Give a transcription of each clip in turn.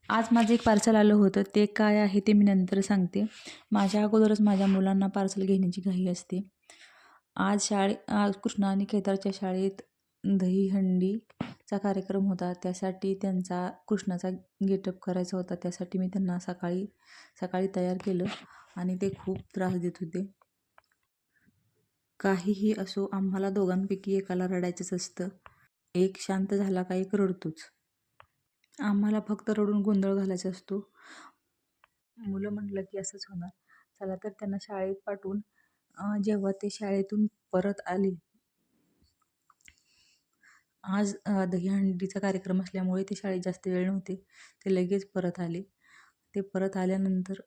आज माझं एक पार्सल आलं होतं. ते काय आहे ते मी नंतर सांगते. माझ्या अगोदरच माझ्या मुलांना पार्सल घेण्याची घाई असते. आज कृष्णा आणि केदारच्या शाळेत दहीहंडीचा कार्यक्रम होता. त्यासाठी त्यांचा कृष्णाचा गेटअप करायचा होता. त्यासाठी मी त्यांना सकाळी सकाळी तयार केलं आणि ते खूप त्रास देत होते. काहीही असो, आम्हाला दोघांपैकी एकाला रडायचंच असतं. एक शांत झाला का एक रडतोच. आम्हाला फक्त रडून गोंधळ घालायचा असतो. मुलं म्हटलं की असंच होणार. चला तर त्यांना शाळेत पाठवून जेव्हा ते शाळेतून परत आले, आज दहीहंडीचा कार्यक्रम असल्यामुळे ते शाळेत जास्त वेळ नव्हते. ते लगेच परत आले. ते परत आल्यानंतर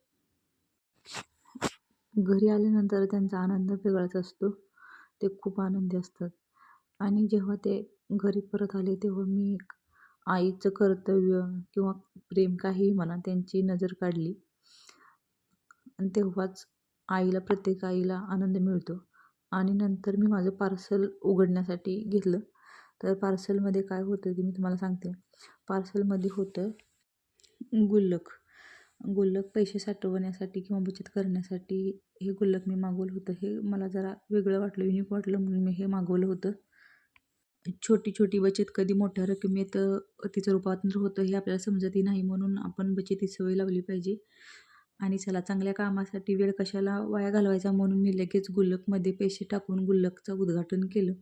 घरी आल्यानंतर त्यांचा आनंद वेगळाच असतो. ते खूप आनंदी असतात आणि जेव्हा ते घरी परत आले तेव्हा मी एक आईचं कर्तव्य किंवा प्रेम काहीही म्हणा त्यांची नजर काढली आणि तेव्हाच प्रत्येक आईला आनंद मिळतो. आणि नंतर मी माझं पार्सल उघडण्यासाठी घेतलं. तर पार्सलमध्ये काय होतं ते मी तुम्हाला सांगते. पार्सलमध्ये होतं गुल्लक. गुल्लक पैसे साठवण्यासाठी किंवा बचत करण्यासाठी हे गुल्लक मी मागवलं होतं. हे मला जरा वेगळं वाटलं, युनिक वाटलं म्हणून मी हे मागवलं होतं. छोटी छोटी बचत कधी मोठ्या रकमेत तिचं रूपांतर होतं हे आपल्याला समजतही नाही, म्हणून आपण बचतीची सवय लावली पाहिजे. आणि चला, चांगल्या कामासाठी वेळ कशाला वाया घालवायचा म्हणून मी लगेच गुल्लकमध्ये पैसे टाकून गुल्लकचं उद्घाटन केलं.